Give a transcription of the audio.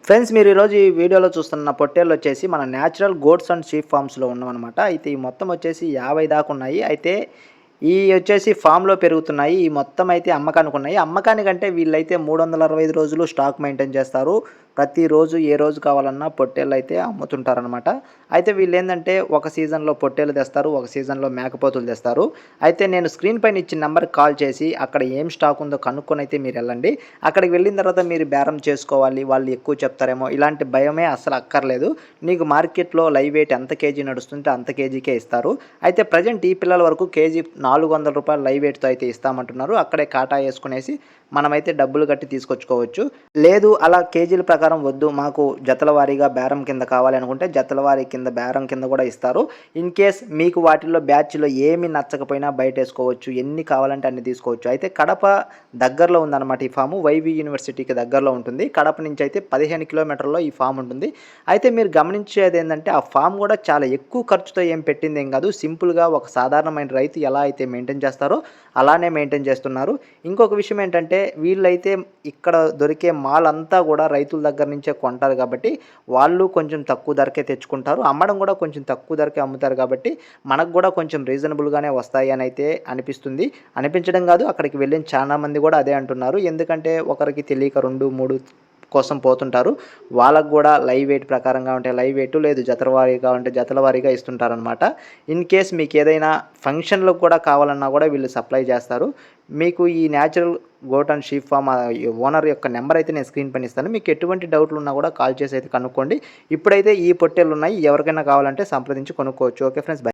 Friends మీరు ఈరోజు ఈ వీడియోలో చూస్తున్న పొట్టేళ్ళు వచ్చేసి మన న్యాచురల్ గోట్స్ అండ్ షీప్ ఫార్మ్స్లో ఉన్నామన్నమాట. అయితే ఈ మొత్తం వచ్చేసి 50 దాకా ఉన్నాయి. అయితే ఈ వచ్చేసి ఫామ్‌లో పెరుగుతున్నాయి. ఈ మొత్తం అయితే అమ్మకానికి ఉన్నాయి. అమ్మకానికంటే వీళ్ళైతే 365 రోజులు స్టాక్ మెయింటైన్ చేస్తారు. ప్రతిరోజు ఏ రోజు కావాలన్నా పొట్టేళ్ళైతే అమ్ముతుంటారనమాట. అయితే వీళ్ళేందంటే ఒక సీజన్‌లో పొట్టేళ్ళు తెస్తారు. ఒక సీజన్‌లో మేకపోతులు తెస్తారు. అయితే నేను స్క్రీన్ పైన ఇచ్చిన నంబర్‌కి కాల్ చేసి అక్కడ ఏం స్టాక్ ఉందో కనుక్కొనైతే మీరెళ్ళండి. అక్కడికి వెళ్ళిన తర్వాత మీరు బేరం చేసుకోవాలి. వాళ్ళు ఎక్కువ చెప్తారేమో ఇలాంటి భయమే అస్సలు అక్కర్లేదు. నీకు మార్కెట్‌లో లైవ్ వెయిట్ ఎంత కేజీ నడుస్తుంటే అంత కేజీకే ఇస్తారు. అయితే ప్రెజెంట్ ఈ పిల్లల వరకు కేజీ రూ. 400 లైవ్ వెయిట్‌తో అయితే ఇస్తామంటున్నారు. అక్కడే కాటా యేసుకునేసి మనమైతే డబ్బులు కట్టి తీసుకొచ్చుకోవచ్చు. లేదు అలా కేజీల ప్రకారం వద్దు మాకు జతల వారీగా బేరం కింద కావాలి అనుకుంటే జతల వారీ కింద బేరం కింద కూడా ఇస్తారు. ఇన్ కేస్ మీకు వాటిల్లో బ్యాచ్‌లో ఏమి నచ్చకపోయినా బయటేసుకోవచ్చు. ఎన్ని కావాలంటే అన్ని తీసుకోవచ్చు. అయితే కడప దగ్గరలో ఉందన్నమాట ఈ ఫాము. వైవి యూనివర్సిటీకి దగ్గరలో ఉంటుంది. కడప నుంచి అయితే 15 కిలోమీటర్లలో ఈ ఫామ్ ఉంటుంది. అయితే మీరు గమనించేది ఏందంటే ఆ ఫామ్ కూడా చాలా ఎక్కువ ఖర్చుతో ఏం పెట్టిందేం కాదు. సింపుల్‌గా ఒక సాధారణమైన రైతు ఎలా అయితే మెయింటైన్ చేస్తారో అలానే మెయింటైన్ చేస్తున్నారు. ఇంకొక విషయం ఏంటంటే వీళ్ళైతే ఇక్కడ దొరికే మాల్ అంతా కూడా రైతుల దగ్గర నుంచే కొంటారు కాబట్టి వాళ్ళు కొంచెం తక్కువ ధరకే తెచ్చుకుంటారు. అమ్మడం కూడా కొంచెం తక్కువ ధరకే అమ్ముతారు కాబట్టి మనకు కూడా కొంచెం రీజనబుల్‌గానే వస్తాయి అని అయితే అనిపిస్తుంది. అనిపించడం కాదు అక్కడికి వెళ్ళిన చాలా మంది కూడా అదే అంటున్నారు. ఎందుకంటే ఒకరికి తెలియక 2, 3 కోసం పోతుంటారు. వాళ్ళకి కూడా లైవ్ వెయిట్ ప్రకారంగా ఉంటే లైవ్ వెయిట్ లేదు జతల వారీగా ఉంటే జతల వారీగా ఇస్తుంటారనమాట. ఇన్ కేస్ మీకేదైనా ఫంక్షన్‌లకు కూడా కావాలన్నా కూడా వీళ్ళు సప్లై చేస్తారు. మీకు ఈ natural goat and sheep farm owner యొక్క నెంబర్ అయితే నేను స్క్రీన్ పైన ఇస్తాను. మీకు ఎటువంటి డౌట్లు ఉన్నా కూడా కాల్ చేసి అయితే కనుక్కోండి. ఇప్పుడైతే ఈ పొట్టేళ్ళున్నాయి. ఎవరికైనా కావాలంటే సంప్రదించి కొనుక్కోవచ్చు. Okay friends. బై.